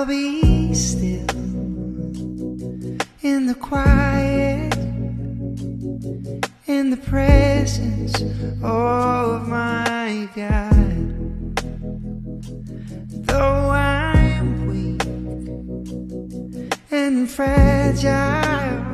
be still in the quiet, in the presence of my God. Though I'm weak and fragile,